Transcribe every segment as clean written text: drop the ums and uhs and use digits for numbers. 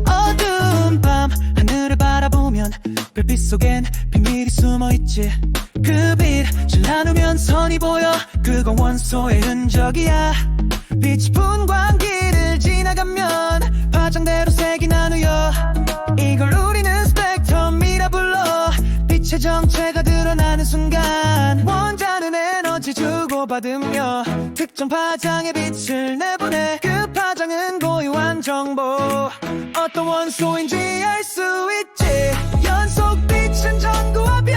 어두운 밤 하늘을 바라보면 별빛 속엔 비밀이 숨어있지. 그 빛 잘 나누면 선이 보여. 그건 원소의 흔적이야. 빛이 분광기를 지나가면 파장대로 색이 나누어. 이걸 우리는 스펙트럼이라 불러. 빛의 정체가 드러나는 순간 원자는 에너지 주고받으며 특정 파장의 빛을 내보내. 그 파장은 고유한 정보. 어떤 원소인지 알 수 있지. 연속빛은 전구와 별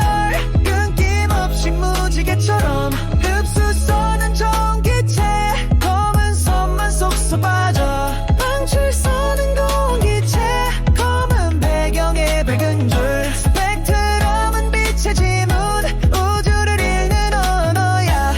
끊김없이 무지개처럼 흡수선은 전기체. 검은 선만 속서 빠져. 방출선은 공기체. 검은 배경에 밝은 줄. 스펙트럼은 빛의 지문. 우주를 읽는 언어야.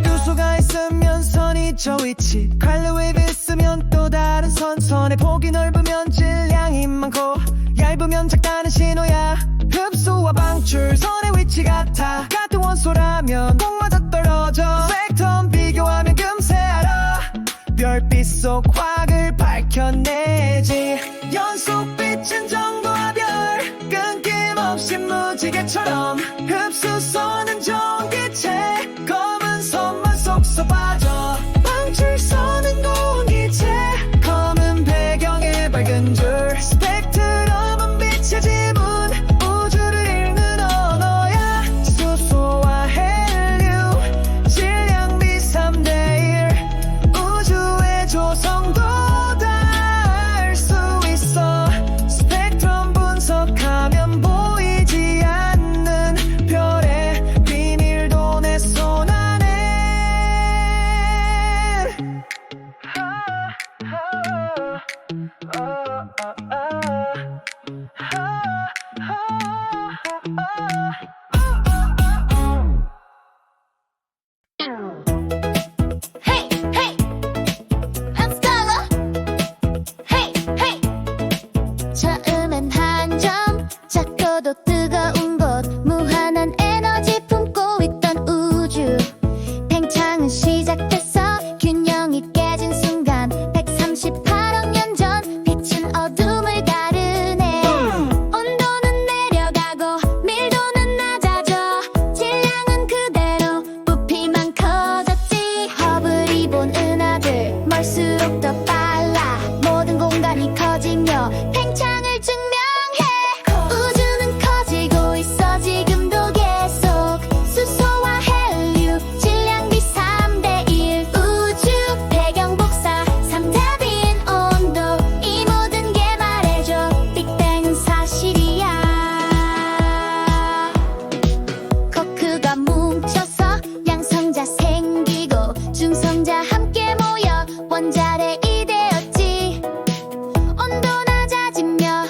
요소가 있으면 선이 저 위치. 칼라 웨이브 있으면 또 다른 선. 선의 폭이 넓으면 질량이 많고 얇으면 작다는 신호야. 흡수와 방출 선의 위치 같아. 같은 원소라면 꼭 맞아 떨어져. 스펙트럼 비교하면 금세 알아. 별빛 속 화학을 밝혀내지. 연속빛은 전구와 별 끊김없이 무지개처럼 흡수선은 전기체. 검은 선만 속서 빠져. 방출선은 공기체. 검은 배경에 밝은 줄. 스펙트럼은 빛의 지문. 우주를 읽는 언어야. 수소와 헬륨 질량비 3대1. 우주의 조성도 다 알 수 있어. 스펙트럼 분석하면 보이지 않는 별의 비밀도 내 손 안에. Hey, hey, I'm Stella. Hey, hey. 처음엔 한 점, 작고도 뜨거운 곳. 무한한 에너지 품고 있던 우주. 팽창은 시작됐어. 균형이 깨진 순간 138억 년 전 빛은 어둠을 가르네. 온도는 내려가고 밀도는 낮아져. 질량은 그대로 부피만 커졌지. 허블이 본 은하들 멀수록 더 빨라. 모든 공간이 커지며 팽창을 증명해. 우주는 커지고 있어 지금도 계속. 수소와 헬륨 질량비 3대1. 우주 배경 복사 3대 빈 온도. 이 모든 게 말해줘 빅뱅은 사실이야. 코크가 뭉쳐서 양성자 생기고 중성자 함께 모여 원자력이 되었지. 온도 낮아지며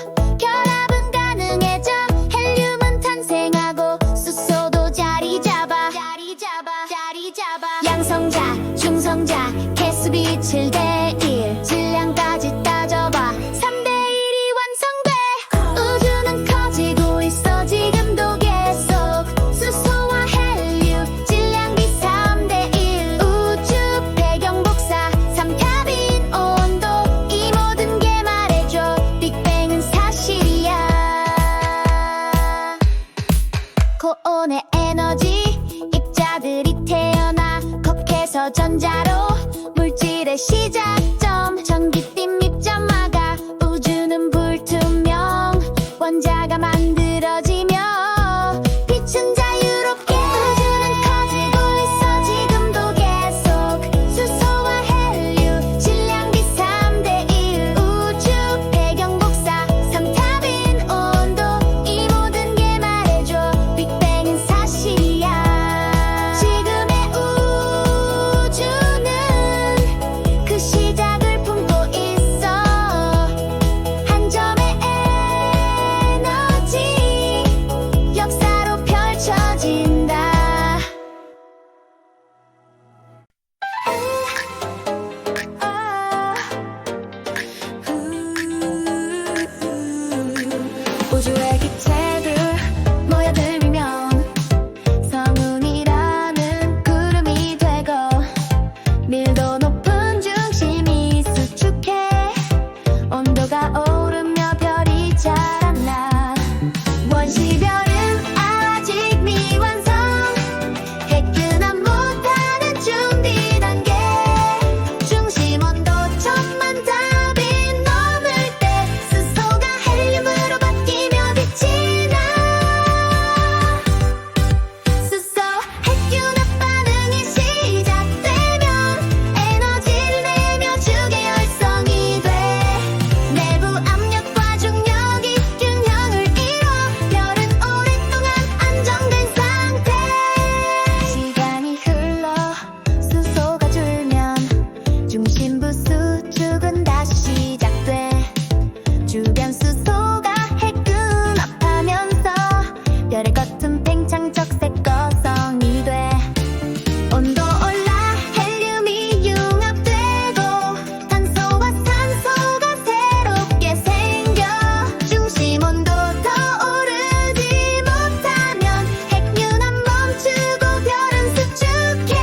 주변 수소가 핵융합하면서 별의 겉은 팽창적색 거성이 돼. 온도 올라 헬륨이 융합되고 탄소와 산소가 새롭게 생겨. 중심 온도 더 오르지 못하면 핵융합 멈추고 별은 수축해.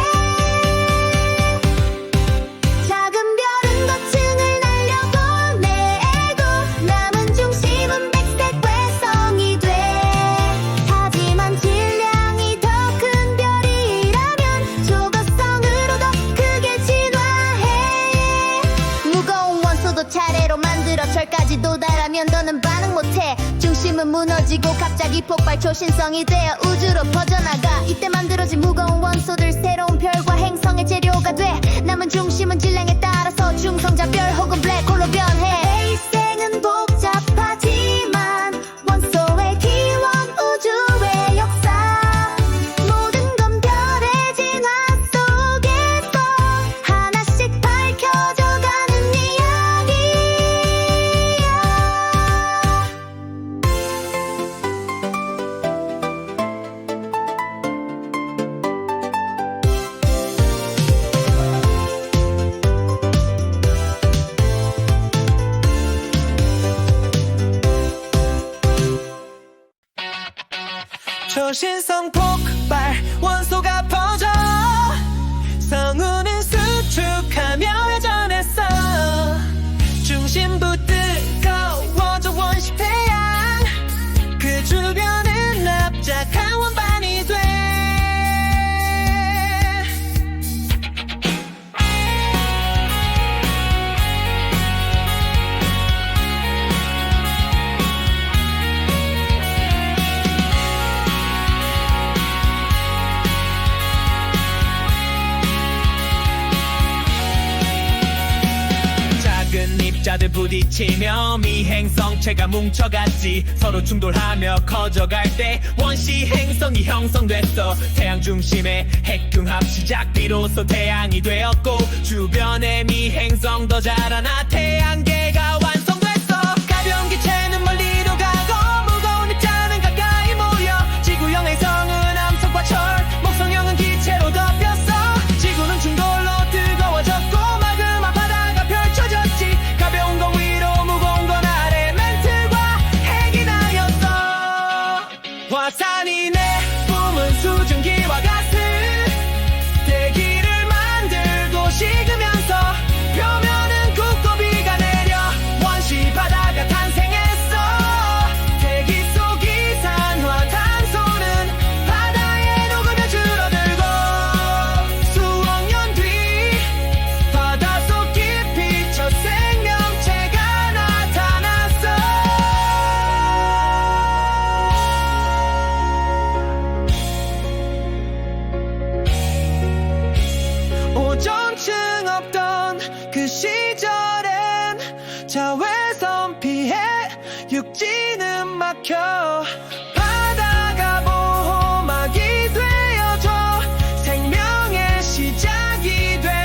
작은 별은 거층을 날려보내고 남은 중심은 백색 외성이 돼. 하지만 질량이 더 큰 별이라면 초고성으로 더 크게 진화해. 무거운 원소도 차례로 만들어 절까지 도달하면 더는 반응 못해. 중심은 무너지고 갑자기 폭발 초신성이 되어 우주로 퍼져나가. 이때 만들어진 무거운 원소들 새로운 별과 행성의 재료가 돼. 남은 중심은 질량에 따라서 중성자별 혹은 블랙홀로 변해. 일생은 복잡하지만 원소의 기원 우주의 역사 모든 건 별의 진화 속에서 하나씩 밝혀져가는 이야기야. 초신성 폭발 원소가 퍼져 성운은 수축하며 회전했어. 중심부 뜨거워져 원시 태양 그 주변은 납작한 원반이 돼. 작은 입자들 부딪히며 미행성체가 뭉쳐갔지. 서로 충돌하며 커져갈 때 원시 행성이 형성됐어. 태양 중심의 핵융합 시작 비로소 태양이 되었고 주변의 미행성 더 자라나 태양계가 완성됐어. 가벼운 기체는 멀리로 가고 무거운 입자는 가까이 모여. 지구형 행성은 암석과 철, 목성형은 기체로 덮였어. 지구는 충돌로 뜨거워졌고 마그마 바다가 펼쳐졌지. 가벼운 건 위로 무거운 건 아래 멘틀과 핵이 나였어. 화산이 내뿜은 수증기와 가스 대기를 만들고 식으면서 표면은 굳고 비가 내려 원시 바다가 탄생했어. 대기 속 이산화탄소는 바다에 녹으며 줄어들고 수억 년 뒤 바닷속 깊이 첫 생명체가 나타났어. 오존층 없던 그 시절엔 자외선 피해 육지는 막혀. 바다가 보호막이 되어줘 생명의 시작이 되었지.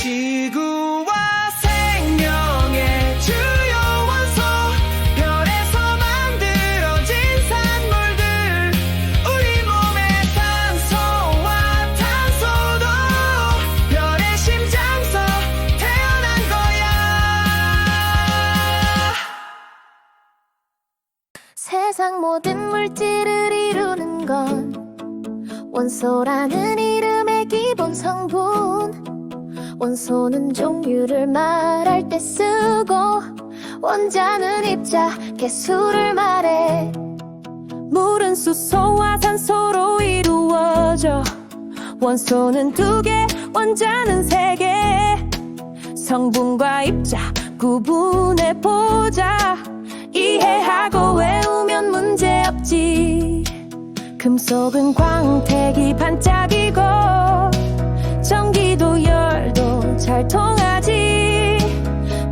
지구와 생명의 주요 원소 별에서 만들어진 산물들 우리 몸의 탄소와 탄소도 별의 심장서 태어난 거야. 세상 모든 물질을 이루는 건 원소라는 이름의 기본 성분. 원소는 종류를 말할 때 쓰고 원자는 입자 개수를 말해. 물은 수소와 산소로 이루어져. 원소는 2개, 원자는 3개. 성분과 입자 구분해보자. 이해하고 외우면 문제없지. 금속은 광택이 반짝이고 전기도 열도 잘 통하지.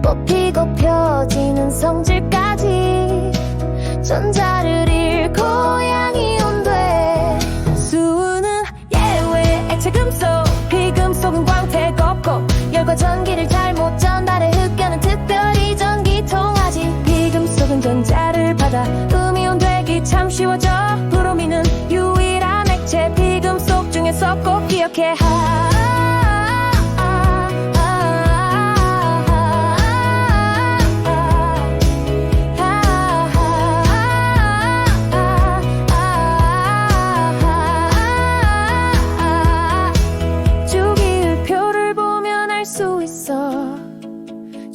뽑히고 펴지는 성질까지 전자를 잃고 양이 온돼. 수는 예외 액체 금속, 비금속은 광택 없고 열과 전기를 잘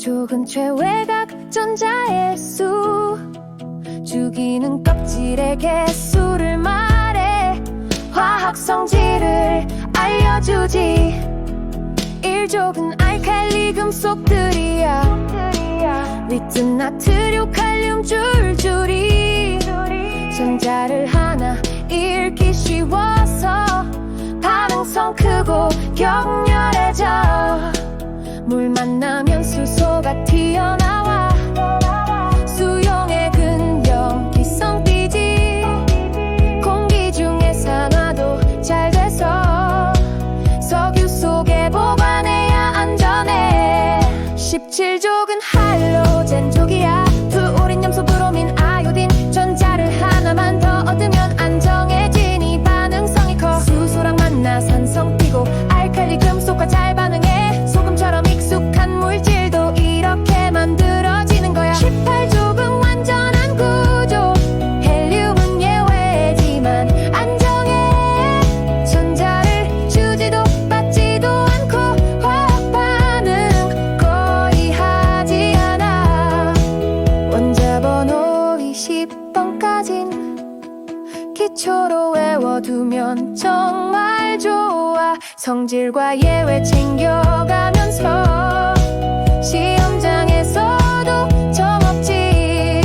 일족은 최외각 전자의 수 죽이는 껍질의 개수를 말해 화학 성질을 알려주지 일족은 알칼리 금속들이야 리튬 나트륨 칼륨 줄줄이 전자를 하나 읽기 쉬워서 반응성 크고 격렬해져 물 만나면 수소가 튀어나와 수용의 근력 기성 띠지 공기 중에 산화도 잘 돼서 석유 속에 보관해야 안전해 17족은 할로젠족이야 플우린 염소 브로민 아요딘 전자를 하나만 더 얻으면 안정해지니 반응성이 커 수소랑 만나 산성 띠고 알칼리 금속과 잘 반응해 소금처럼 익숙한 물질도 이렇게 만들어지는 거야 18족은 완전한 구조 헬륨은 예외지만 안정해 전자를 주지도 받지도 않고 화학 반응 거의 하지 않아 원자 번호 20번까진 기초로 외워두면 정말 좋아 성질과 예외 챙겨가면서 시험장에서도 정없지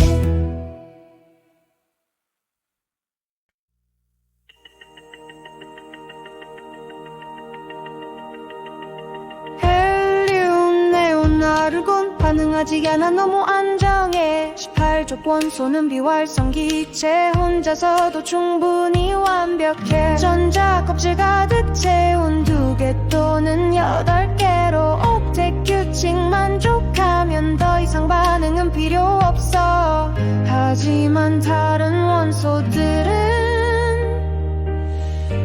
헬륨, 네온, 아르곤 반응하지 않아 너무 안정해 18족 원소는 비활성 기체 혼자서도 충분히 완벽해 전자 껍질 가득 채운 2개 또는 8개로 옥텟 규칙 만족하면 더 이상 반응은 필요 없어 하지만 다른 원소들은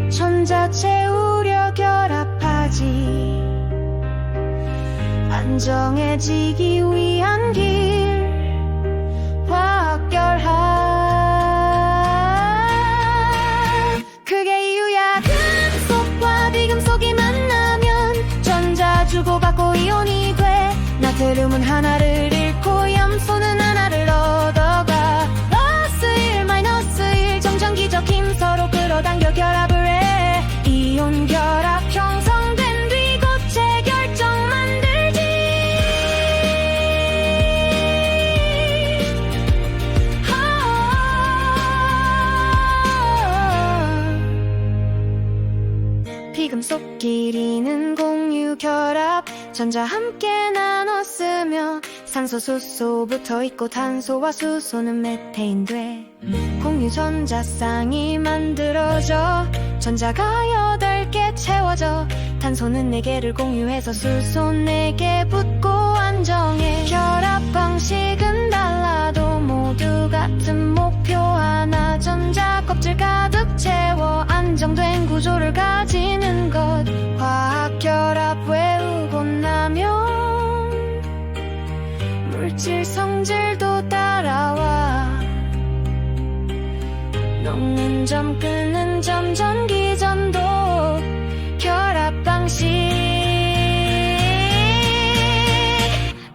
전자 채우려 결합하지 안정해지기 위한 길 화학 결합 그게 이유야 금속과 비금속이 만나면 전자 주고받고 이온이 돼 나트륨은 하나를 잃고 염소는 하나를 얻어가 +1 정전기적 힘 서로 끌어당겨 결합을 해 이온 결합 형성된 뒤 고체 결정 만들지 비금속끼리는 공유 결합 전자 함께 나눠 쓰며 산소 수소 붙어있고 탄소와 수소는 메테인 돼 공유 전자쌍이 만들어져 전자가 8개 채워져 탄소는 4개를 공유해서 수소 4개 붙고 안정해 결합 방식은 달라도 모두 같은 목표 하나 전자 껍질 가득 채워 안정된 구조를 가지는 것 화학 결합 외우고 나면 물질 성질도 따라와 녹는 점 끄는 점 전기전도 결합 방식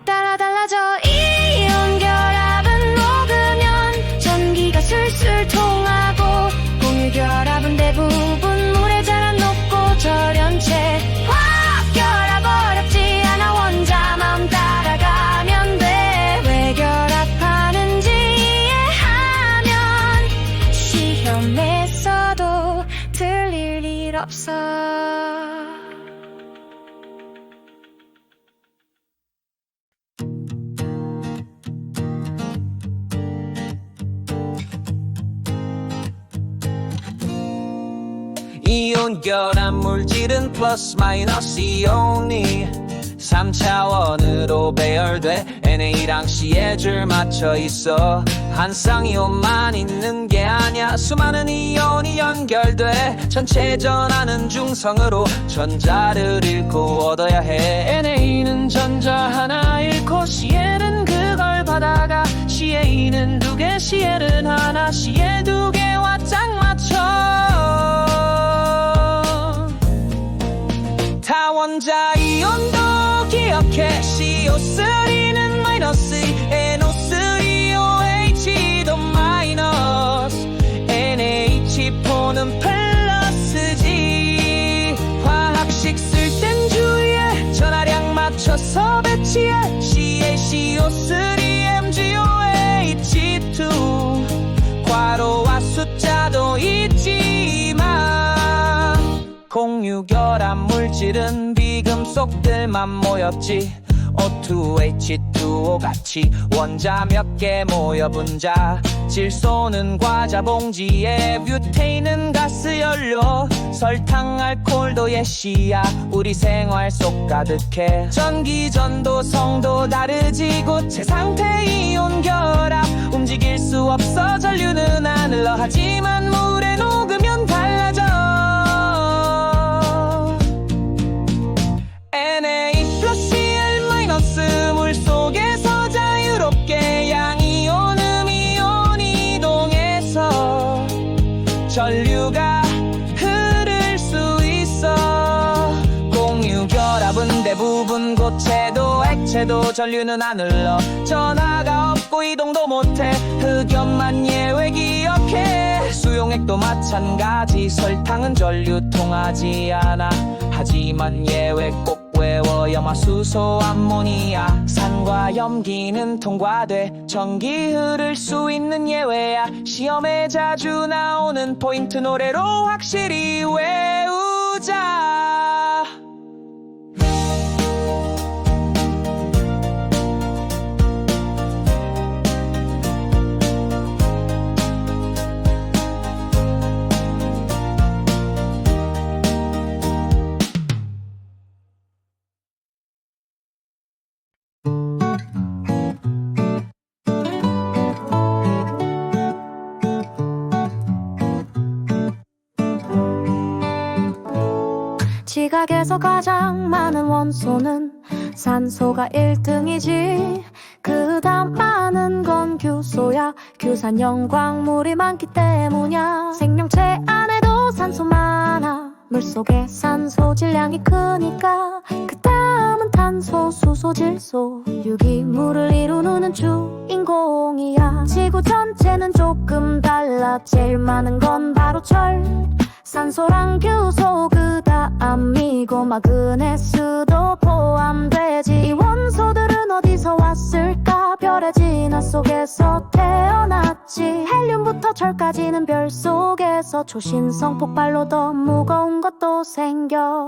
따라 달라져 이온 결합은 녹으면 전기가 술술 통하고 공유 결합은 대부분 물에 자란 높고 절연체 화학 결합 어렵지 않아 원자 마음 따라가면 돼 왜 결합하는지 이해하면 시험에서도 틀릴 일 없어 이온 결합 물질은 플러스 마이너스 이온이 3차원으로 배열돼 NA랑 C에 줄 맞춰 있어 한 쌍이온만 있는 게 아니야 수많은 이온이 연결돼 전체 전하는 중성으로 전자를 잃고 얻어야 해 NA는 전자 하나 잃고 Cl은 그걸 받아가 Ca는 2개 Cl은 하나 Cl 2개와 짝 맞춰 다원자 이온도 기억해 CO NO3는 마이너스 NO3OH도 마이너스 NH4는 플러스지. 화학식 쓸 땐 주의해. 전하량 맞춰서 배치해. CaCO3MgOH2 괄호와 숫자도 잊지마. 공유결합 물질은 비금속들만 모였지. O2H2O 같이 원자 몇 개 모여 분자. 질소는 과자 봉지에 뷰테인은 가스 연료. 설탕 알코올도 예시야. 우리 생활 속 가득해. 전기 전도 성도 다르지. 고체 상태 이온 결합 움직일 수 없어. 전류는 안 흘러. 하지만 물에 녹으면 달라져. Na+Cl- 물속에서 자유롭게 양이온 음이온 이동해서 전류가 흐를 수 있어. 공유결합은 대부분 고체도 액체도 전류는 안 흘러. 전하가 없고 이동도 못해. 흑연만 예외 기억해. 수용액도 마찬가지. 설탕은 전류 통하지 않아. 하지만 예외 꼭 외워. 염화수소 암모니아. 산과 염기는 통과돼. 전기 흐를 수 있는 예외야. 시험에 자주 나오는 포인트 노래로 확실히 외우자. 지각에서 가장 많은 원소는 산소가 1등이지. 그 다음 많은 건 규소야. 규산염 광물이 많기 때문이야. 생명체 안에도 산소 많아. 물속에 산소 질량이 크니까. 그 다음은 탄소, 수소, 질소. 유기물을 이루는 주인공이야. 지구 전체는 조금 달라. 제일 많은 건 바로 철, 산소랑 규소. 그 다음이고 마그네스도 포함되지. 이 원소들은 어디서 왔을까? 별의 진화 속에서 태어났지. 헬륨부터 철까지는 별 속에서 초신성 폭발로 더 무거운 것도 생겨.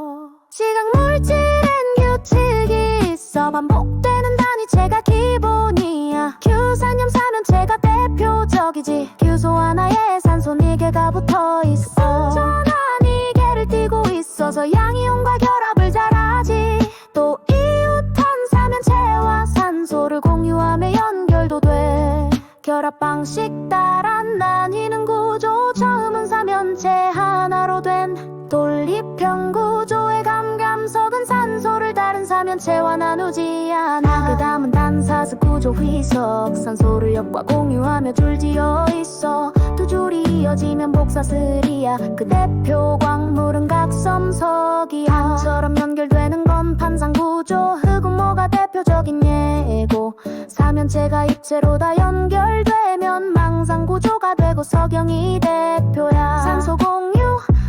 지각 물질엔 규칙이 있어. 반복되는 단위체가 기본이야. 규산염 사면체가 대표적이지. 규소 하나에 산소 4개가 붙어있어. 완전한 이개를 띠고 있어서 양이온과 결합을 잘하지. 또 이웃한 사면체와 산소를 공유하며 연결도 돼. 결합 방식 따라 나뉘는 구조. 처음은 사면체 하나로 된 독립형 구조의 감감석은 산소를 다른 사면체와 나누지 않아. 그 다음은 단사스 구조 희석. 산소를 역과 공유하며 줄지어 있어. 두 줄이 이어지면 복사슬이야. 그 대표 광물은 각섬석이야. 판처럼 연결되는 건 판상구조. 흑음모가 대표적인 예고. 사면체가 입체로 다 연결되면 망상구조가 되고 석영이 대표야. 산소 공유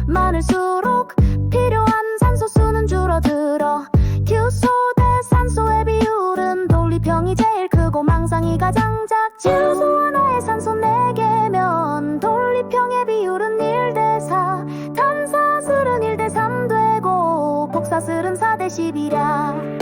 많을수록 필요한 산소 수는 줄어들어. 규소 대 산소의 비율은 독립형이 제일 크고 망상이 가장 작지. 규소 하나에 산소 4개면 독립형의 비율은 1대4. 탄사슬은 1대3 되고 복사슬은 4대11이야.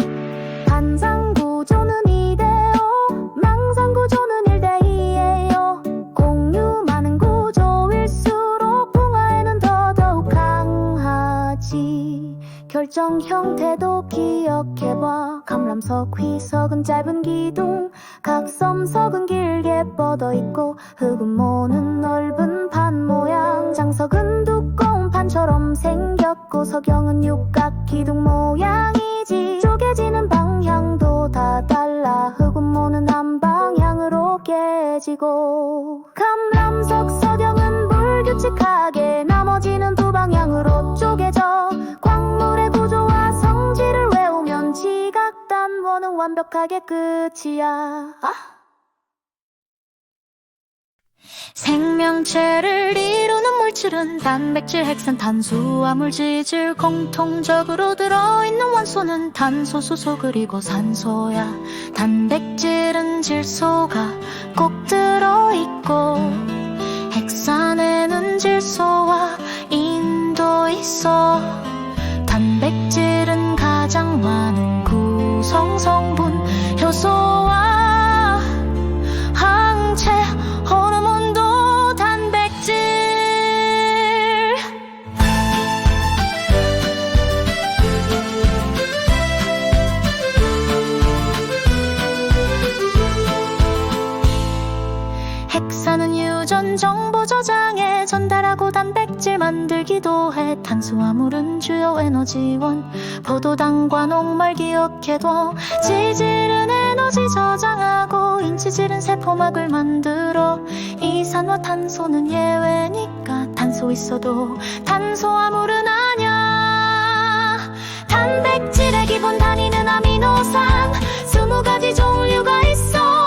반상구조는 2대5. 망상구조는 1대2예요. 공유 많은 구조일수록 붕화에는 더더욱 강하지. 결정 형태도 기억해봐. 감람석, 휘석은 짧은 기둥. 각섬석은 길게 뻗어있고. 흑음모는 넓은 판 모양. 장석은 두꺼운 판처럼 생겼고. 석영은 육각 기둥 모양이지. 쪼개지는 방향도 다 달라. 흑음모는 한 방향으로 깨지고. 감람석, 석영은 불규칙하게 나머지는 두 방향으로 쪼개져. 광물의 구조와 성질을 외우면 지각 단원은 완벽하게 끝이야. 생명체를 이루는 물질은 단백질, 핵산, 탄수, 화물, 지질. 공통적으로 들어있는 원소는 탄소, 수소, 그리고 산소야. 단백질은 질소가 꼭 들어있고, 핵산에는 질소와 인도 있어. 단백질은 가장 많은 구성 성분, 효소와 항체, 호르몬도 단백질. 핵산은 유전 정보 저장에 전달하고 단백질 만들기도 해. 탄수화물은 주요 에너지원, 포도당과 녹말 기억해둬. 지질은 에너지 저장하고, 인지질은 세포막을 만들어. 이산화탄소는 예외니까 탄소 있어도 탄수화물은 아냐. 단백질의 기본 단위는 아미노산, 20가지 종류가 있어.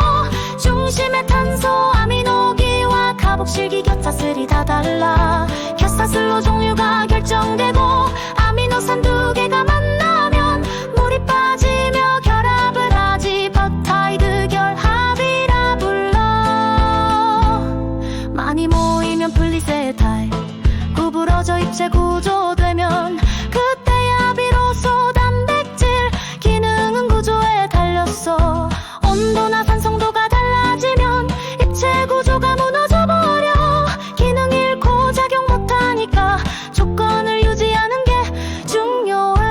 중심에 탄소, 아미노기와 카복실기, 겨타슬이 다 달라. 겨타슬로 종류가 결정되고, 아미노산 2개가 만나면 물이 빠지며 결합을 하지. 펩타이드 결합이라 불러. 많이 모이면 플리세타일, 구부러져 입체 구조되면 그때야 비로소 단백질. 기능은 구조에 달렸어. 온도나 산성도가 달라지면 입체 구조가 무너져버려. 기능 잃고 작용 못하니까 조건을 유지하는 게 중요해.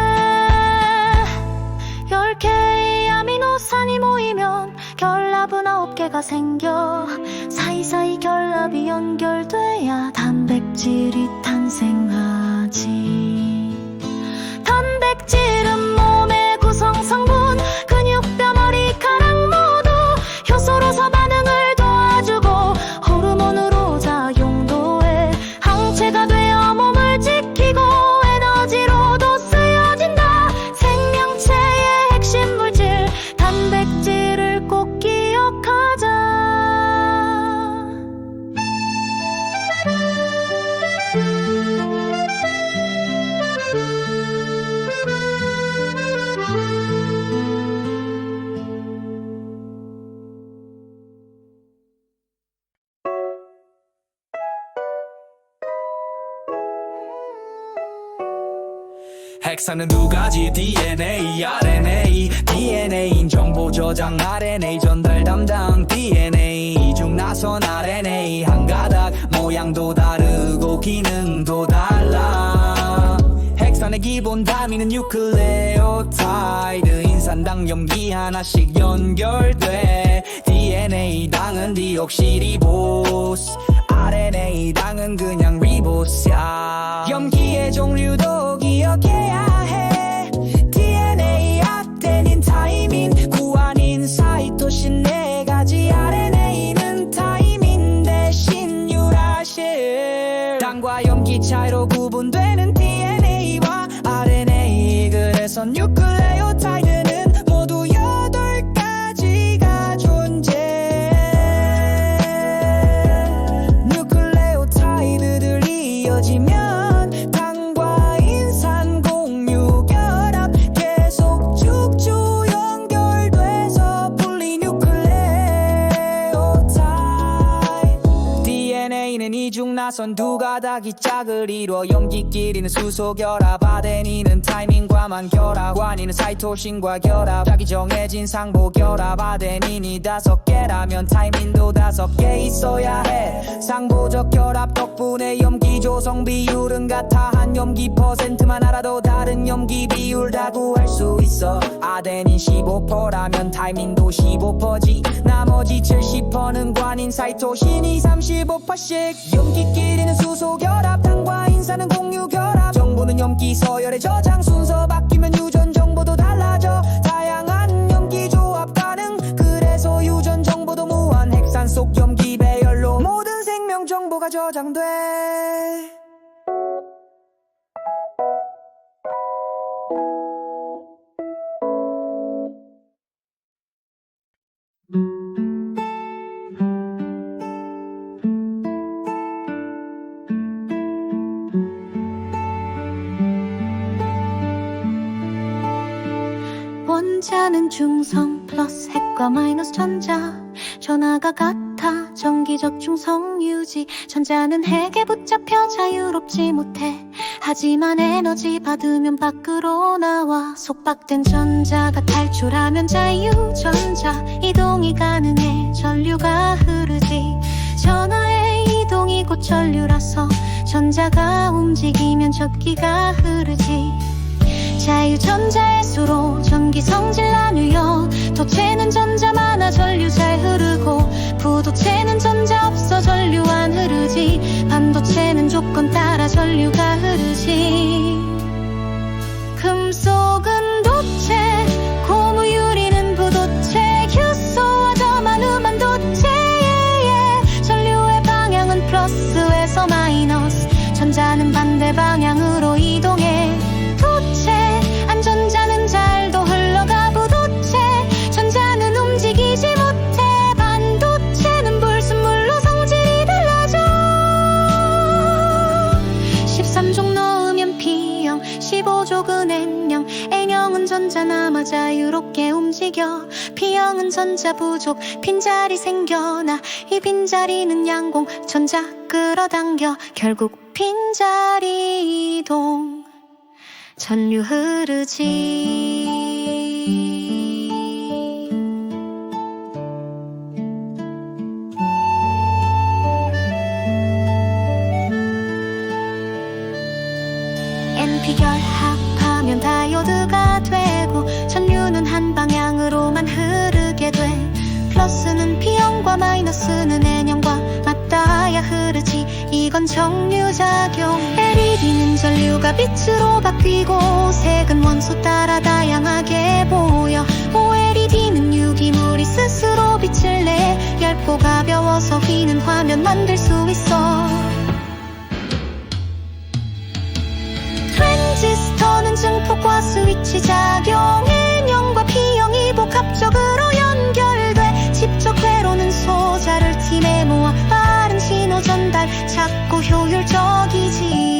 10개의 아미노산이 모이면 결합은 9개가 생겨. 사이사이 결합이 연결돼야 단백질이 탄생하지. 단백질은 몸의 구성 성분, 근육, 뼈, 머리카락 모두 효소로서 반응을 도와주고, 호르몬으로 작용도 해. 항체가 되어 몸을 지키고, 에너지로도 쓰여진다. 생명체의 핵심 물질, 단백질을 꼭 기억하자. 핵산은 2가지 DNA, RNA. DNA인 정보 저장, RNA 전달 담당. DNA 이중 나선 RNA, 한 가닥 모양도 다르고 기능도 달라. 핵산의 기본 단위는 뉴클레오타이드, 인산당 염기 하나씩 연결돼. DNA 당은 디옥시리보스, RNA 당은 그냥 리보스야. 염기의 종류도 기억해야 해. DNA 아데닌, 타이민, 구아닌, 사이토신. 4가지 RNA는 타이민 대신 유라실. 당과 염기 차이로 구분되는 DNA와 RNA. 그래서 뉴클레오타이드는 모두 8가지가 존재. 뉴클레오타이드들이 이어지면 당과 인산 공유 결합, 계속 쭉쭉 연결돼서 폴리뉴클레오타이드. DNA는 이중 나선 2가닥이 짝을 이루어. 염기끼리는 수소 결합, 아데닌은 타이민과만 결합, 구아닌은 사이토신과 결합. 짝이 정해진 상보 결합, 아데닌이 5개라면 타이민도 5개 있어야 해. 상보적 결합 덕분에 염기 조성 비율은 같아. 한 염기 퍼센트만 알아도 다른 염기 비율 다 구할 수 있어. 아데닌 15%라면 타이민도 15%지. 나머지 70%는 구아닌, 사이토신이 35%씩. 염기끼리는 수소 결합, 당과 인산은 공유 결합. 정보는 염기 서열의 저장, 순서 바뀌면 유전 정보도 달라져. 다양한 염기 조합 가능, 그래서 유전 정보도 무한. 핵산 속 염기 배열로 모든 생명 정보가 저장돼. 전자는 중성 플러스 핵과 마이너스 전자 전하가 같아 정기적 중성 유지 전자는 핵에 붙잡혀 자유롭지 못해 하지만 에너지 받으면 밖으로 나와 속박된 전자가 탈출하면 자유전자 이동이 가능해 전류가 흐르지 전하의 이동이 곧 전류라서 전자가 움직이면 전기가 흐르지 자유전자의 수로 전기 성질 나뉘어 도체는 전자 많아 전류 잘 흐르고 부도체는 전자 없어 전류 안 흐르지 반도체는 조건 따라 전류가 흐르지 금속은 도체 고무 유리는 부도체 규소와 점화는 음반도체 전류의 방향은 플러스에서 마이너스 전자는 반대 방향으로 이동해 도체 안전자는 잘도 흘러가 부도체 전자는 움직이지 못해 반도체는 불순물로 성질이 달라져 13종 넣으면 P형 15족은 N형 N형은 전자 남아 자유롭게 움직여 P형은 전자 부족 빈자리 생겨나 이 빈자리는 양공 전자 끌어당겨 결국 빈자리 이동 전류 흐르지 NP 결합하면 다이오드가 되고 전류는 한 방향으로만 흐르게 돼 플러스는 P형과 마이너스는 N형과 맞닿아야 흐르지 이건 정류작용 LED는 전류가 빛으로 바뀌고 색은 원소 따라 다양하게 보여 OLED는 유기물이 스스로 빛을 내 얇고 가벼워서 휘는 화면 만들 수 있어 트랜지스터는 증폭과 스위치 작용 N형과 P형이 복합적으로 연결돼 직접 회로는 소자를 팀에 모아 빠른 신호 전달 작고 효율적이지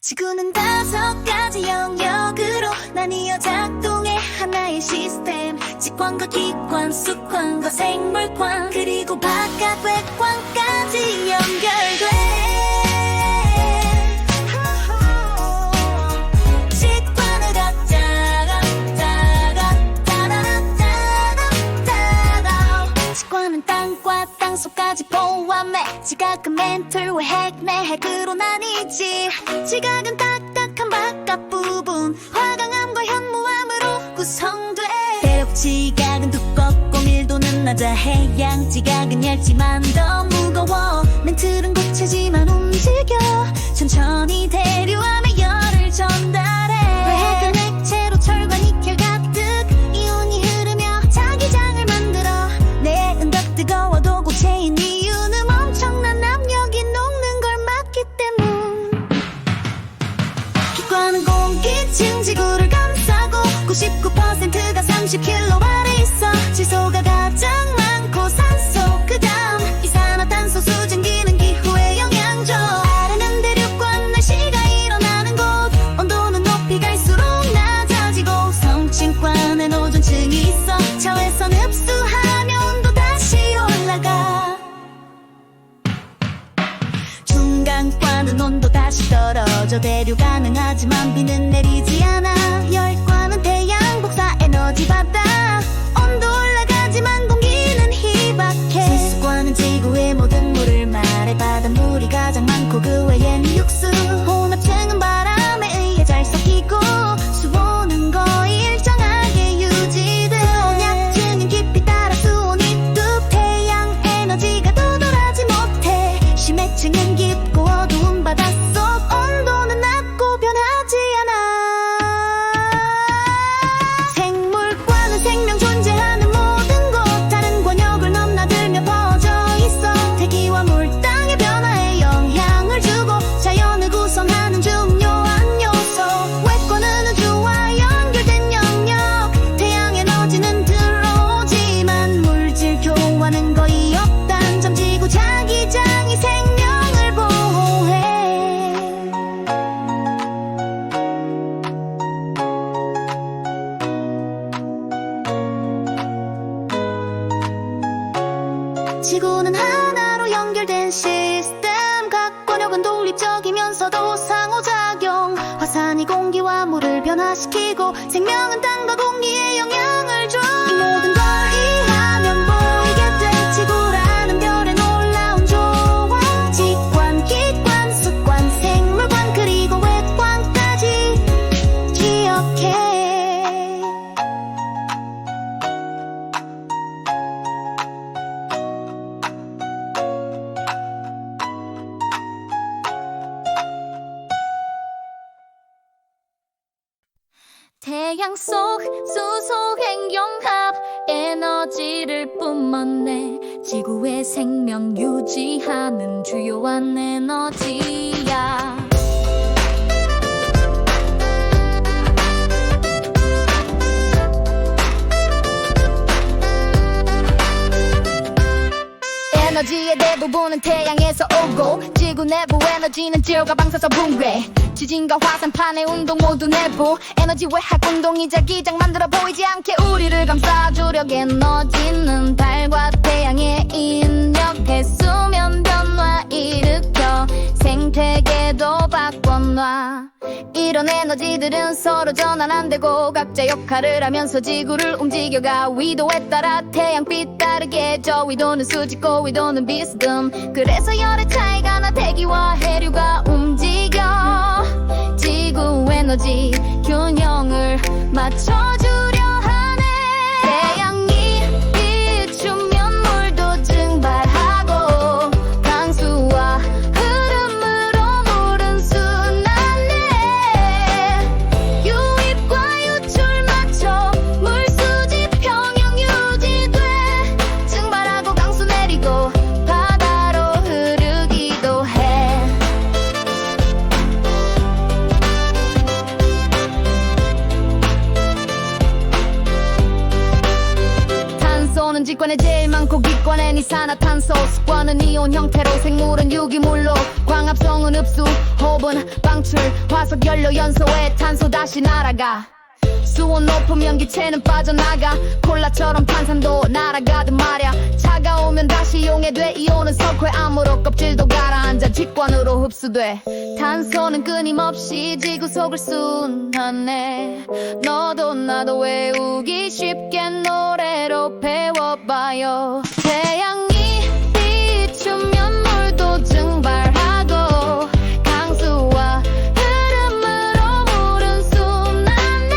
지구는 5가지 영역으로 나뉘어 작동해 하나의 시스템 직관과 기관, 수관과 생물관 그리고 바깥 외관까지 연결돼 직관을 걷다가 직관은 땅과 땅속까지 포함해 지각은 멘틀 외핵 내핵으로 나뉘지 지각은 딱딱한 바깥 부분 화강암과 현무암으로 구성돼 대륙 지각은 두껍고 밀도는 낮아 해양 지각은 얇지만 더 무거워 멘틀은 고체지만 움직여 천천히 대류암에 열을 전달해 외핵은 액체로 철과 니켈 가득 이온이 흐르며 자기장을 만들어 내은 더 뜨거워도 고체인 이유는 엄청난 압력이 녹는 걸 막기 때문 기관은 공기층 지구를 감싸고 99%가 30kW 아래 있어 질소가 가장 많고 산소 그 다음 이산화탄소 수증기는 기후에 영향 줘 아래는 대륙과 날씨가 일어나는 곳 온도는 높이 갈수록 낮아지고 성층권엔 오존층이 있어 저외선 흡수하면 온도 다시 올라가 중간과는 온도 다시 떨어져 대류 가능하지만 비는 내리지 않아 열과는 태양 복사 에너지 받아 온도 올라가지만 공기는 희박해 수수과는 지구의 모든 물을 말해 바닷물이 가장 많고 그 외엔 육수 혼합층은 바람에 의해 잘 섞이고 수온은 거의 일정하게 유지돼 온약층은 깊이 따라 수온이 뚝 태양 에너지가 도달하지 못해 심해층은 깊고 어두운 바닷속 온도는 낮고 변하지 않아 지구는 하나로 연결된 시스템. 각 권역은 독립적이면서도 상호작용. 화산이 공기와 물을 변화시키고 생명은 땅과 공기에 영향을 줘. 이 모든 걸 이해하면 보이게 돼 지구라는 별의 놀라운 조화. 직관, 기관, 수관, 생물관 그리고 외관까지 기억해. 태양 속 수소 행용합 에너지를 뿜어내 지구의 생명 유지하는 주요한 에너지야. 에너지의 대부분은 태양에서 오고 지구 내부 에너지는 질과 방사선 붕괴, 지진과 화산판의 운동 모두 내부 에너지 외학 운동이 자기장 만들어 보이지 않게 우리를 감싸주려. 에너지는 달과 태양에 입력해 수면 변화 일으켜 생태계도 바꿔놔. 이런 에너지들은 서로 전환 안 되고 각자 역할을 하면서 지구를 움직여가. 위도에 따라 태양빛 다르게 저 위도는 수직 고위도는 비스듬. 그래서 열의 차이가 나 대기와 해류가 움직여 지구 에너지 균형을 맞춰주려 하네. 태양이 비추면 물도 증발하고 강수와 흐름으로 물은 순환해. 유입과 유출 맞춰 물수지 평형 유지돼. 증발하고 강수 내리고 바다로 흐르기도 해. 탄소는 직관에 제일 많고 기관엔 이산화탄소. 습관은 이온 형태로 생물은 유기물로. 광합성은 흡수, 호흡은 방출. 화석 연료 연소에 탄소 다시 날아가. 수온 높으면 기체는 빠져나가. 콜라처럼 탄산도 날아가듯 말야. 차가우면 다시 이용해돼. 이온은 석회 암으로 껍질도 가라앉아 직관으로 흡수돼. 탄소는 끊임없이 지구 속을 순환해. 너도 나도 외우기 쉽게 노래로 배워봐요. 태양이 비추면 물도 증발하고 강수와 흐름으로 물은 순환해.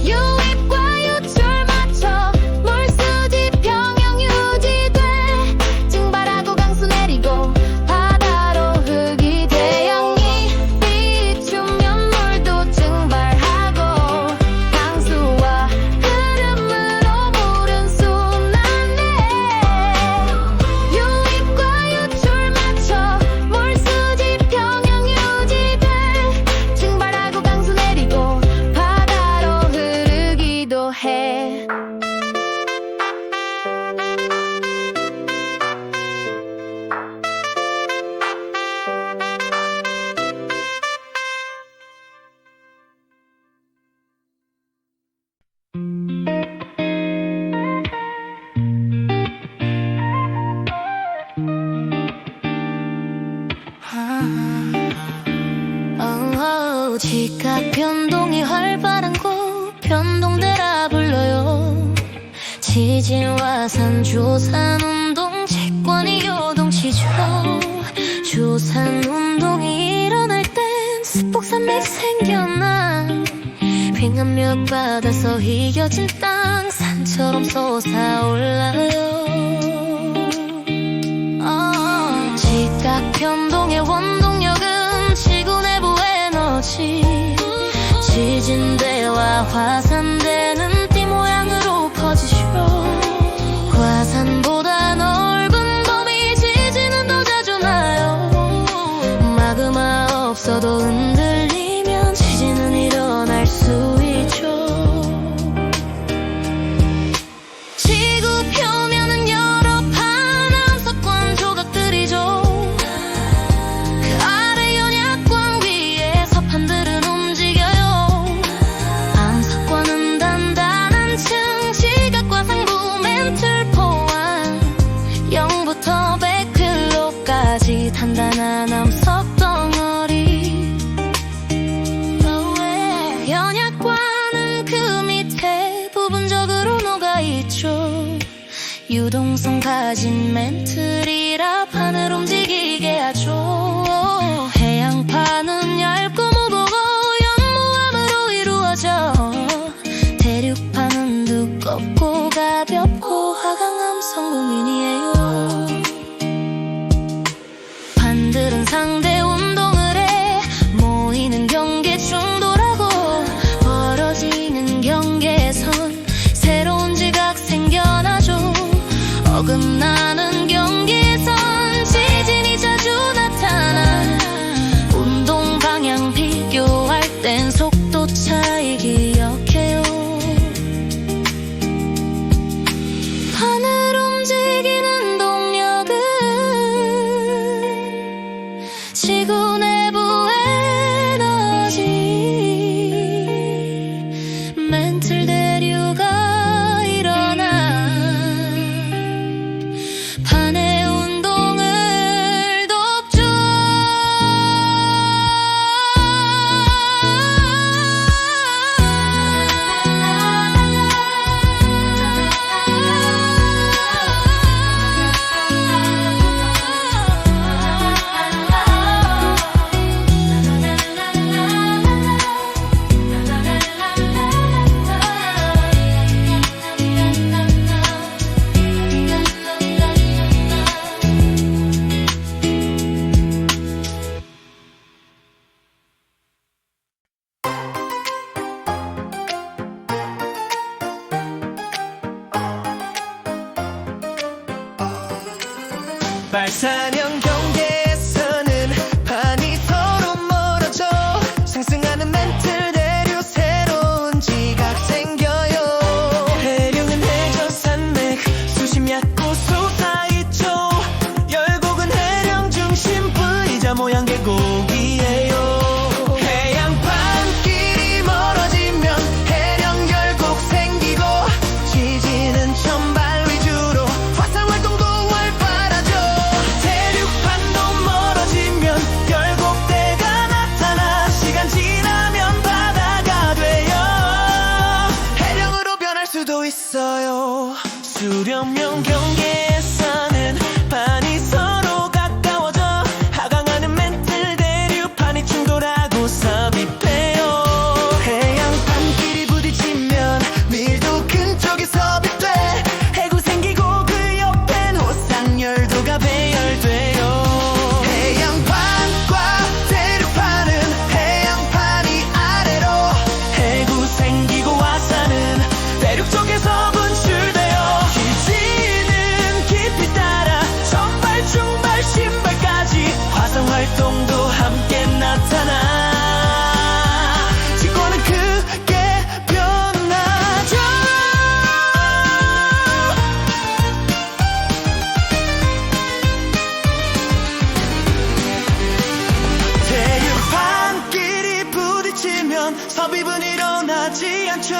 유입과 유출 맞춰 물수지 평형 유지돼. 증발하고 강수 내리고 바다로 흙이 돼. 태양이 비추면 물도 증발하고 강수와 흐름으로 물은 순환해. 유입과 유출 맞춰 물수지 평형 유지돼. 증발하고 강수 내리고 바다로 흐르기도 해. 지각 변동이 활발한 곳 변동대라 불러요. 지진, 화산, 조산 운동, 직관이 요동치죠. 조산 운동이 일어날 땐 습복산맥 생겨나. 빙하력 받아서 이겨진 땅 산처럼 솟아올라요. 지각 변동의 원동력은 지구 내부 에너지. 지진대와 화산대는 띠 모양으로 퍼지죠. 화산보다 넓은 범위 지진은 더 자주 나요. 마그마 없어도 흔들리면 지진은 일어날 수 있죠. 지구 표면은 여러 반암석관 조각들이죠. 그 아래 연약광 위에 서판들은 움직여요. 암석관은 단 유동성 가진 멘틀이라 판을 움직이게 하죠. 해양판은 얇고 무거워 연무암으로 이루어져 대륙판은 두껍고 가볍고 하강암 성공인이에요. 판들은 상대 운동을 해 모이는 경계 충돌하고 벌어지는 경계에선 새로운 지각 생겨나죠. 어긋나는 경계에선 지진이 자주 나타나 운동 방향 비교할 땐 속도 차이 기억해요. 판을 움직이는 동력은 지구 내부 에너지 멘틀 대류가 일어나 판의 운동을 돕죠. 발산형 경계에서는 판이 서로 멀어져 상승하는 멘틀 대류 새로운 지각 생겨요. 해령은 해저 산맥 수심 약 9수 사이죠. 열곡은 해령 중심 V자 모양 계곡이에요. 해양판끼리 멀어지면 해령 열곡 생기고 지진은 천발 위주로 화산 활동도 활발하죠. 대륙판도 멀어지면 열곡대가 나타나 시간 지나면 바다가 돼요. 해령으로 변할 수도 있어요. 수렴형 경계에서는 판이 서로 가까워져 하강하는 멘틀 대류판이 충돌하고 섭입해요. 해양판끼리 부딪히면 밀도 큰 쪽이 섭입돼 해구 생기고 그 옆엔 호상열도가 배열돼요. 해양판과 대륙판은 해양판이 아래로 해구 생기고 화산은 대륙 쪽에서 분출돼요. 지진은 깊이 따라 전발 중발 신발까지 화산 활동도 함께 나타나 지구는 크게 변하죠. 대륙판끼리 부딪히면 섭입은 일어나지 않죠.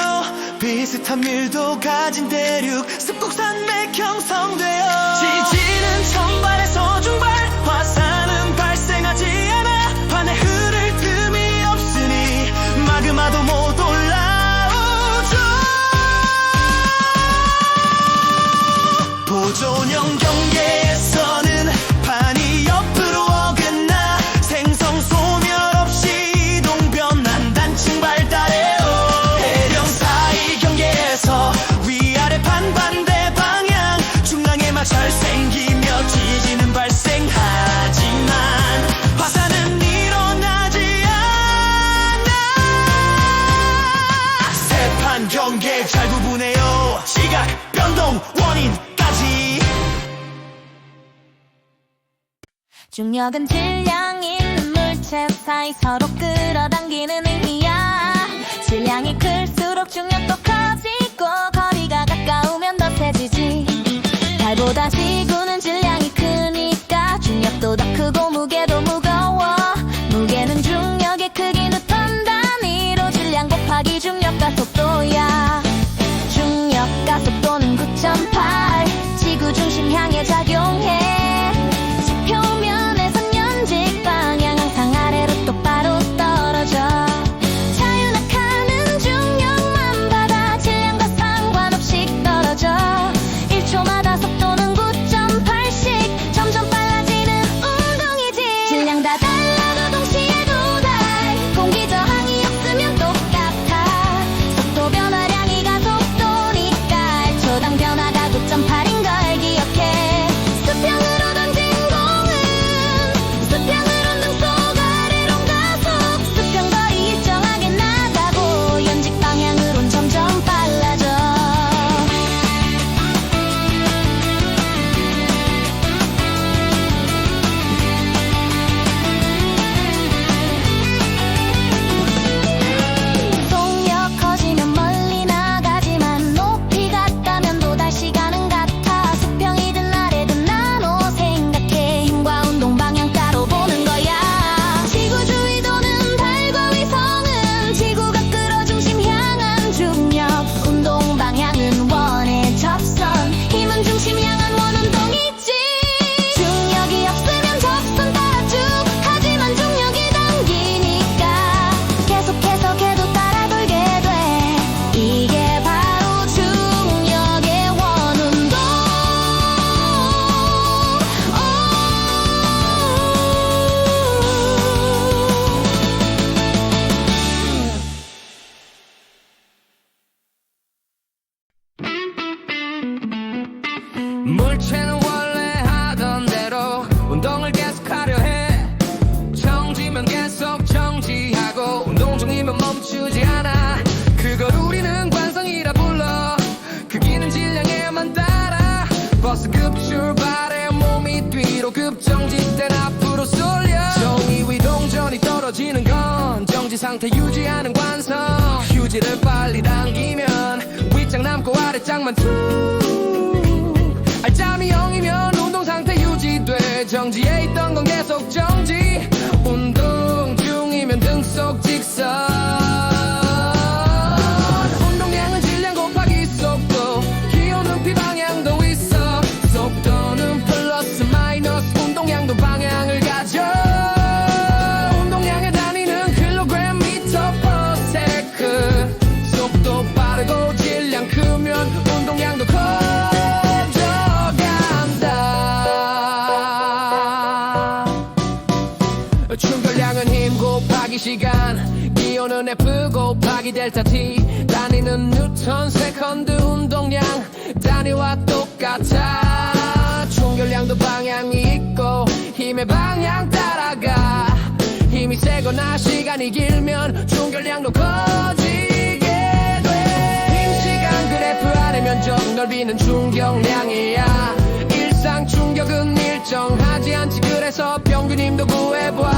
비슷한 밀도 가진 대륙 습곡산맥 형성돼요. 지진은 천발에서 중발 화산은 발생하지 않아 판에 흐를 틈이 없으니 마그마도 못 올라오죠. 보존형 경계에서는 판이 옆으로 어긋나 생성 소멸 없이 이동 변환 단층 발달해요. 해령 사이 경계에서 위아래 반반대 방향 중앙에만 잘 생기며 지진은 발생하지만 화산은 일어나지 않아. 세판 경계 잘 구분해요. 지각 변동 원인까지. 중력은 질량 있는 물체 사이 서로 끌어당기는 의미야. 질량이 클수록 중력도 커지고 거리가 가까우면 더 세지지. 달보다 지구는 질량이 크니까 중력도 더 크고 무게도 무거워. 무게는 중력의 크기 뉴턴 단위로 질량 곱하기 중력과 속도야. 중력과 속도는 9.8 지구 중심 향해 작용해. 지표면에선 연직 방향 항상 아래로 똑바로 떨어져. 자유낙하는 중력만 받아 물체는 원래 하던 대로 운동을 계속하려 해. 정지면 계속 정지하고 운동 중이면 멈추지 않아. 그걸 우리는 관성이라 불러. 크기는 질량에만 따라. 버스급 출발해 몸이 뒤로 급정지 땐 앞으로 쏠려. 종이 위 동전이 떨어지는 건 정지 상태 유지하는 관성. 휴지를 빨리 당기면 윗장 남고 아랫장만 툭. 알짬이 0이면 운동 상태 유지돼. 정지해 있던 건 계속 정지. 운동 중이면 등 속 직선. 운동량은 질량 곱하기 속도. 기호는 비방향도 있어. 속도는 플러스 마이너스. 운동량도 방향을 가져. 운동량의 단위는 킬로그램 미터 퍼 세컨드. 속도 빠르고 질량 크면 운동량도 커져간다. 충돌량은 힘 곱하기 시간. 기호는 F 곱하기 델타 T. 단위는 뉴턴 세컨드. 운동량 단위와 똑같아. 충돌량도 방향이 있고 힘의 방향 따라가. 힘이 세거나 시간이 길면 충돌량도 커지게 돼. 힘 시간 그래프 아래 면적 넓이는 충격량이야. 일상 충격은 일정하지 않지. 그래서 평균 힘도 구해봐.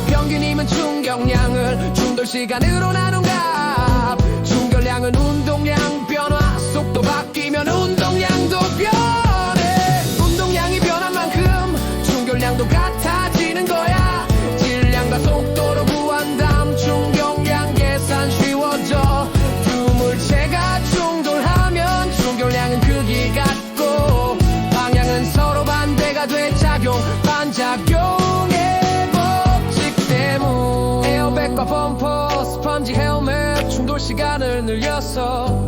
평균 힘은 충격량을 충돌 시간으로 나눈 값. 충돌량은 운동량 변화. 속도 바뀌면 운동량도 변해. 운동량이 변한 만큼 충돌량도 같아지는 거야. 질량과 속도로 구한다음 충격량 계산 쉬워져. 두 물체가 충돌하면 충돌량은 크기 같고 방향은 서로 반대가 돼. 작용 반작용의 법칙 때문. 에어백과 범퍼 스펀지 헬멧 충돌 시간을 늘려서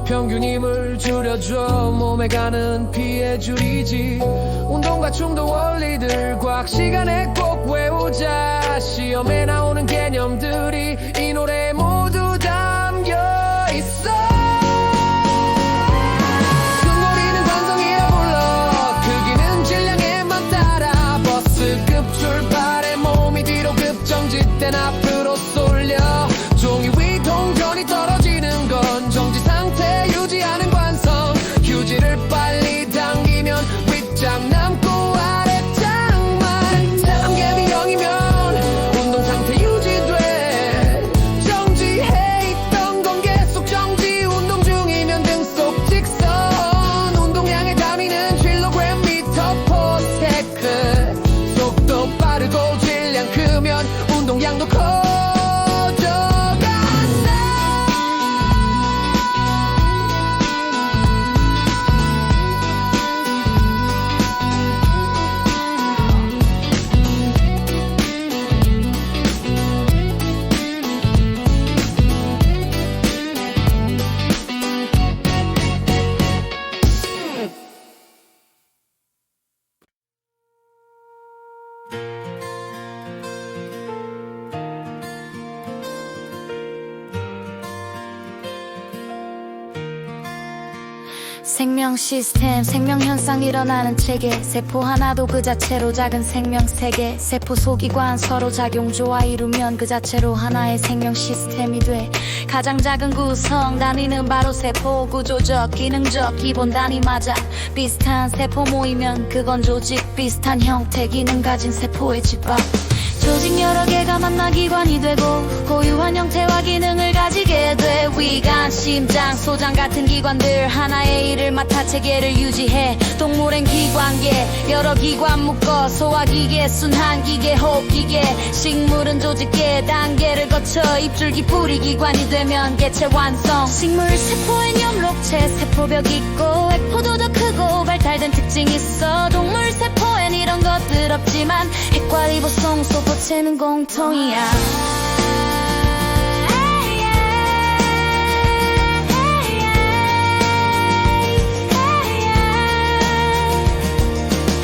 평균 힘을 줄여줘. 몸에 가는 피해 줄이지. 운동과 충돌 원리들 과학 시간에 꼭 외우자. 시험에 나오는 개념들이 이 노래에 모두 담겨 있어. 승거리는 관성이라 불러. 크기는 질량에만 따라. 버스급 출발해 몸이 뒤로 급정지 땐 앞으로 쏠려. 종이 위 동전이 떨어지는 건 정지 상태 유지하는 관성. 휴지를 빨리 당기면 윗장 남고 아랫장만. 암갭이 0이면 운동 상태 유지돼. 정지해 있던 건 계속 정지. 운동 중이면 등 속 직선. 운동량의 단위는 킬로그램 미터 퍼 세컨드. 속도 빠르고 질량 크면 운동량도 커. 생명 시스템, 생명 현상 일어나는 체계. 세포 하나도 그 자체로 작은 생명 세계. 세포 소기관 서로 작용 조화 이루면 그 자체로 하나의 생명 시스템이 돼. 가장 작은 구성 단위는 바로 세포. 구조적, 기능적 기본 단위 맞아. 비슷한 세포 모이면 그건 조직. 비슷한 형태 기능 가진 세포의 집합. 조직 여러 개가 만나 기관이 되고 고유한 형태와 기능을 가지게 돼. 위관, 심장, 소장 같은 기관들 하나의 일을 맡아 체계를 유지해. 동물엔 기관계 여러 기관 묶어. 소화기계, 순환기계, 호흡기계. 식물은 조직계 단계를 거쳐 입줄기 뿌리기관이 되면 개체 완성. 식물 세포엔 염록체 세포벽 있고 액포도 더 크고 발달된 특징 있어. 동물 세포엔 이런 것들 없지만 핵과 리보송 소포체는 공통이야.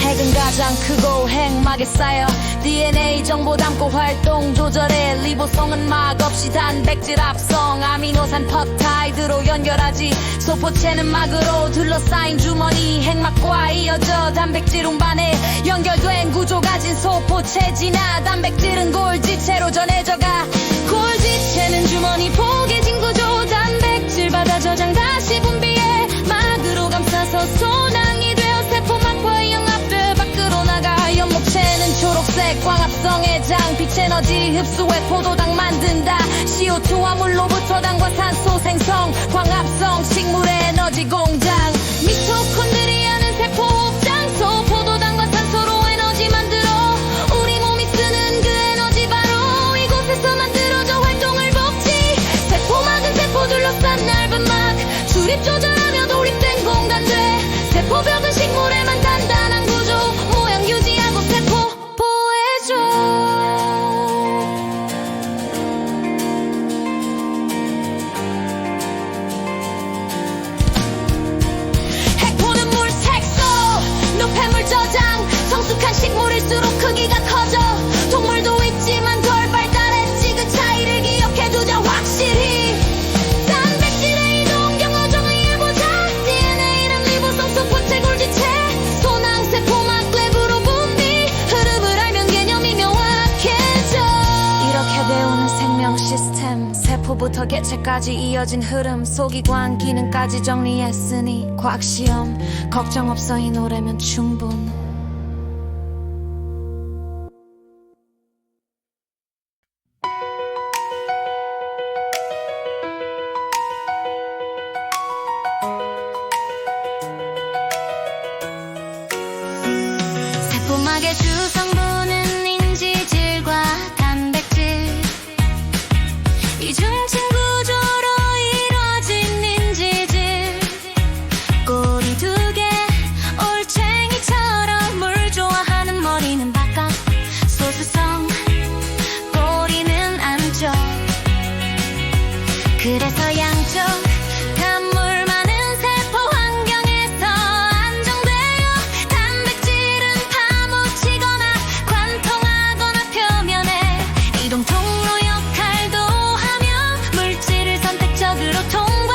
핵은 가장 크고 핵막에 쌓여 DNA 정보 담고 활동 조절해. 리보송은 막없이 단백질 합성. 아미노산 펩타이드로 연결하지. 소포체는 막으로 둘러싸인 주머니. 핵막과 이어져 단백질 운반에 연결된 구조 가진 소포체지나. 단백질은 골지체로 전해져가. 골지체는 주머니 포개진 구조. 단백질 받아 저장 다시 분비해. 막으로 감싸서 소낭이 되어 세포막과 영합돼 밖으로 나가. 연목체는 초록색 광합성의 장. 빛 에너지 흡수해 포도당 만든다. CO2와 물로부터 당과 산소 생성. 광합성 식물의 에너지 공장. 미토콘드리아는 세포 호흡 장소. 포도당과 산소로 에너지 만들어. 우리 몸이 쓰는 그 에너지 바로 이곳에서 만들어져 활동을 복지. 세포막은 세포 둘러싼 얇은 막. 출입 조절하며 독립된 공간 돼. 세포벽은 식물에만 단단한 구조. 모양 유지하고 세포 보호해줘. 핵포는 물 색소. 노폐물 저장. 성숙한 식물일수록 크기가 커져. 동물도 있지만 덜 발달했지. 그 차이를 기억해두자 확실히. 단백질의 이동 경로 정의해보자. DNA는 리보송 소포체 골지체. 소낭 세포막 랩으로 분비. 흐름을 알면 개념이 명확해져. 이렇게 배우는 생명 시스템. 세포부터 개체까지 이어진 흐름. 소기관 기능까지 정리했으니 과학시험 걱정 없어. 이 노래면 충분. 세포막의 주성분은 인지질과 단백질. 이중층 구조로 이루어진 인지질. 꼬리 두 개 올챙이처럼 물 좋아하는 머리는 바깥. 소수성 꼬리는 안쪽. 그래서 양쪽 단물 많은 세포 환경에서 안정되어. 단백질은 파묻히거나 관통하거나 표면에 이동 통로 역할도 하며 물질을 선택적으로 통과.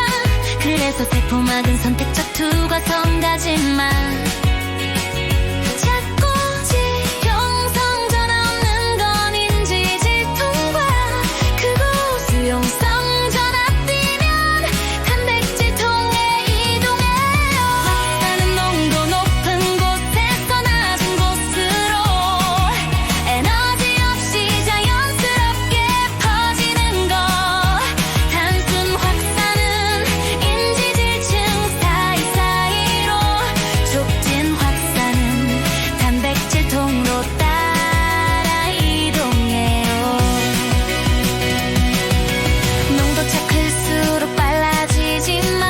그래서 세포막은 선택적 투과성 가지만 자꾸 지용성 전화 없는 건 인지질 통과. 그곳 수용성 전화 뛰면 단백질 통에 이동해요. 확산은 농도 높은 곳에서 낮은 곳으로. 에너지 없이 자연스럽게 퍼지는 것. 단순 확산은 인지질층 사이사이로. 좁진 확산은 단백질 통로 따라 이동해요. 농도차 클수록 빨라지지만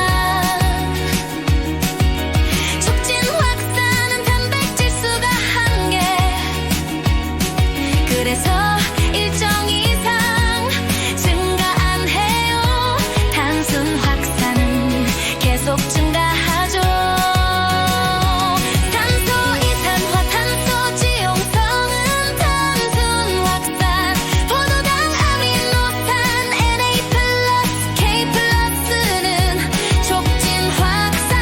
촉진 확산은 단백질 수가 한계. 그래서 일정 이상 증가 안 해요. 단순 확산은 계속 증가하죠. 탄소 이산화탄소 지용성은 단순 확산. 포도당 아미노산 NA 플러스 K 플러스는 촉진 확산.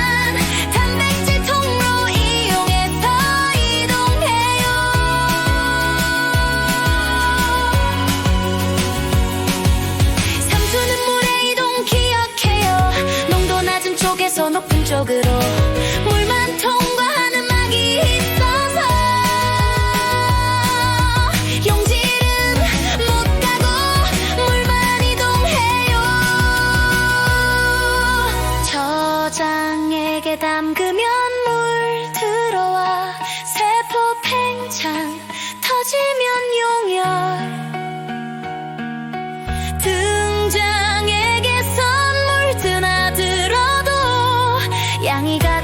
단백질 통로 이용해서 이동해요. 삼수는 물의 이동 기억해요. 농도 낮은 쪽에서 높은 쪽으로. 물만 통과하는 막이 있어서 용질은 못 가고 물만 이동해요. 저장액에 담그면 물 들어와. 세포 팽창 터지면 용혈. 등장액에선 물 드나들어도 양이 가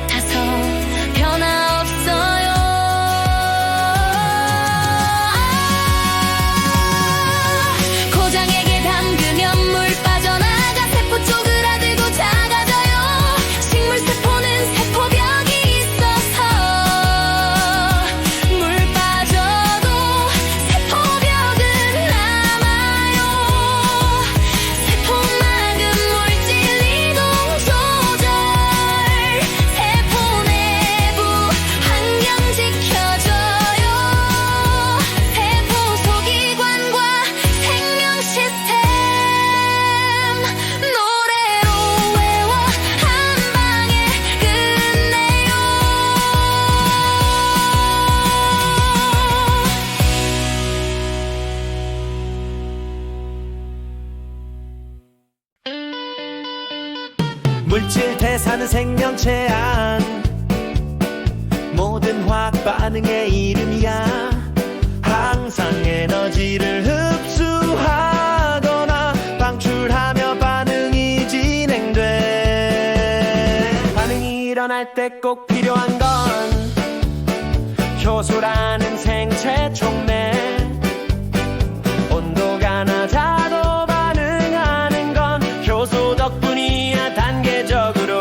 물질 대사는 생명체 안 모든 화학 반응의 이름이야. 항상 에너지를 흡수하거나 방출하며 반응이 진행돼. 반응이 일어날 때 꼭 필요한 건 효소라는 생체 촉매. 온도가 낮아도 반응하는 건 효소 덕분이야. 단계적으로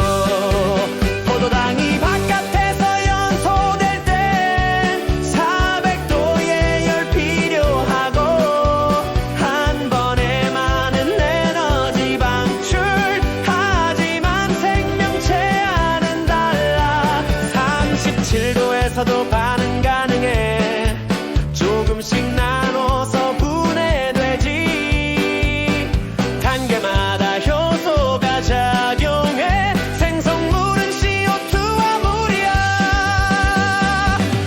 포도당이 바깥에서 연소될 땐 400도의 열 필요하고 한 번에 많은 에너지 방출. 하지만 생명체 안은 달라. 37도에서도 반응 가능해. 조금씩 나눠서 분해되지. 단계마다 효소가 작용해. 생성물은 CO2와 물이야.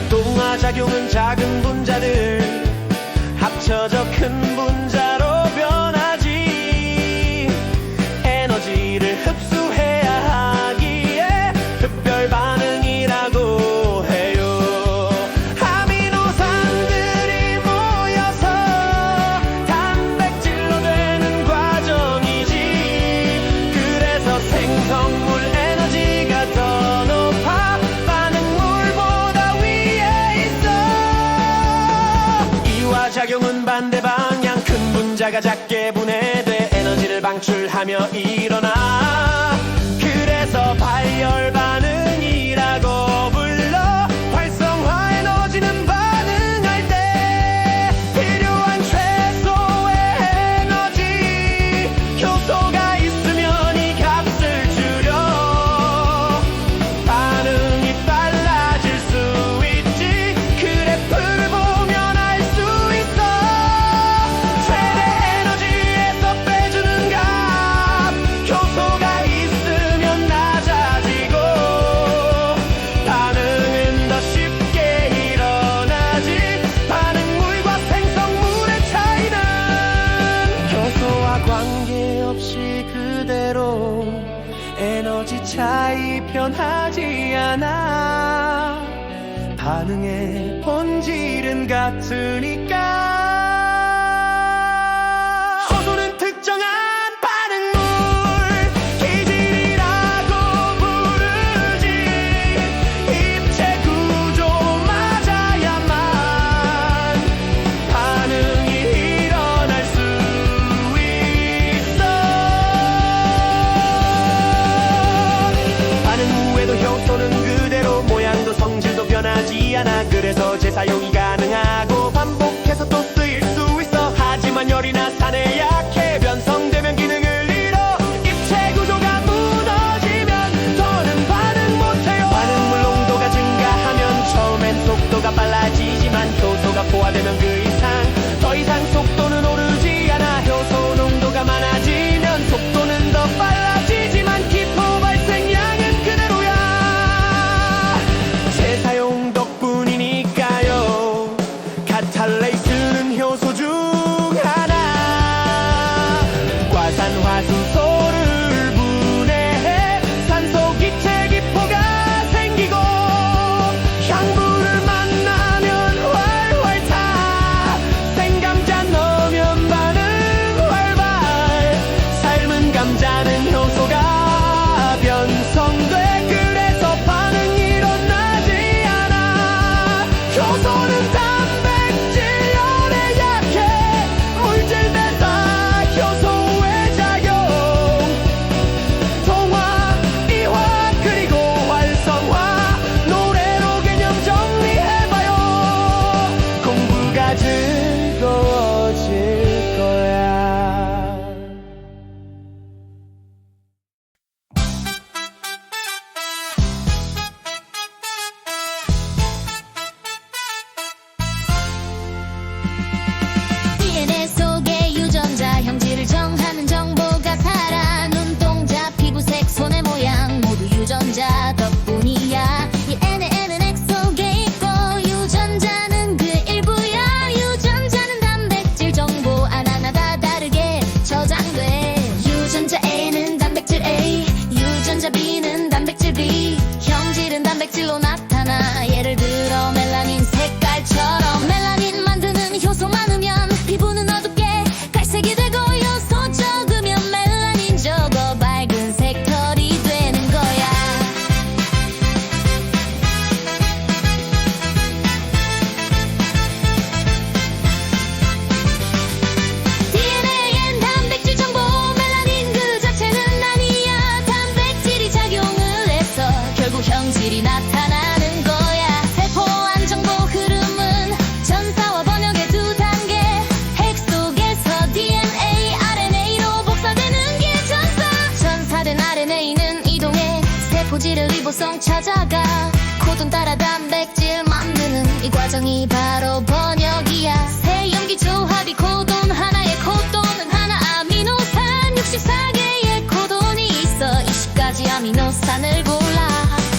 동화작용은 작은 분자들 합쳐져 큰 분자로 변하지. 에너지를 흡수해야 하기에 흡별 반응이라고 해요. 아미노산들이 모여서 단백질로 되는 과정이지. 그래서 생성물 에너지가 더 높아. 반응물보다 위에 있어. 이와 작용은 반대 방향. 큰 분자가 작게 분해돼 에너지를 방출하며 일어나. 그래서 발열 반응이라고 불러. 활성화 에너지는 반응할 때 필요한 최소의 에너지. 효소가 있으면 이 값을 줄여. 반응이 빨라질 수 있지. 그래프를 보면 알 수 있어. 최대 에너지에서 빼주는 값. 효소가 있으면 낮아지고 반응은 더 쉽게 일어나지. 반응물과 생성물의 차이는 효소와 관계없이 그대로. 에너지 차이 변하지 않아. 반응의 본질은 같으니까. 효소는 특정한 반응물 기질이라고 부르지. 입체 구조 맞아야만 반응이 일어날 수 있어. 반응 후에도 효소는 그대로. 모양도 성질도 변하지 않아. 그래서 재사용이 가능하고 반복해서 또 쓰일 수 있어. 하지만 열이나 산에 약해. 변성되면 기능을 잃어. 입체 구조가 무너지면 더는 반응 못해요. 반응물 농도가 증가하면 처음엔 속도가 빨라지지만 효소가 포화되면 그 이상 더 이상 속도는 오르지 않아. 효소 농도가 많아지면 속도는 더 빨라지지만 기포 발생량은 그대로야. 재사용 덕분이니까요. 카탈레이스는 효소 중 하나. 본질이 나타나는 거야. 세포 안정도 흐름은 전사와 번역의 두 단계. 핵 속에서 DNA, RNA로 복사되는 게 전사. 전사된 RNA는 이동해 세포질을 리보송 찾아가 코돈 따라 단백질 만드는 이 과정이 바로 번역이야. 새 염기 조합이 코돈 하나의 코돈은 하나 아미노산 64개의 코돈이 있어 20가지 아미노산을 골라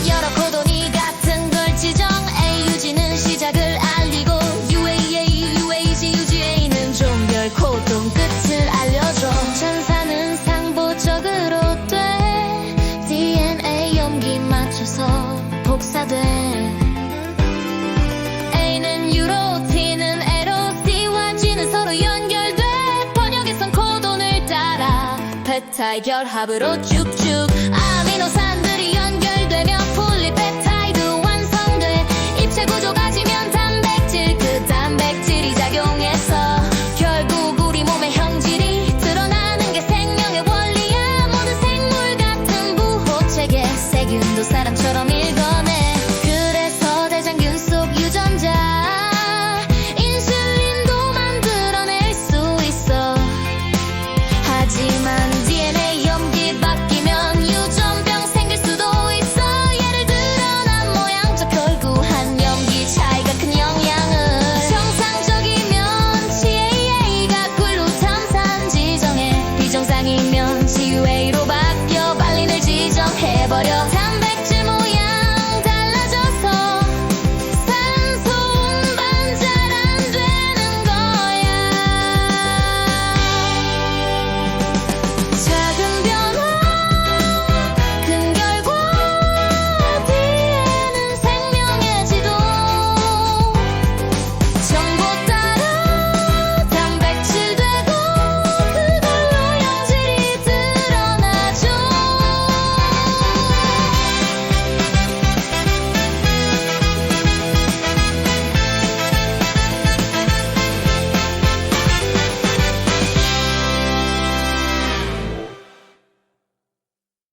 여러 코돈이 같은 걸 지정. AUG는 시작을 알리고 UAA, UAG, UGA는 종결 코돈 끝을 알려줘. 전사는 상보적으로 돼 DNA 염기 맞춰서 복사돼. A는 U로 T는 L로 C와 G는 서로 연결돼. 번역에선 코돈을 따라 펩타이드 결합으로 쭉쭉 아미노산들이 연결되며 폴리펩타이드 완성돼. 입체 구조가 지면 단백질, 그 단백질이 작용해서 결국 우리 몸의 형질이 드러나는 게 생명의 원리야. 모든 생물 같은 부호체계 세균도 사람처럼 읽어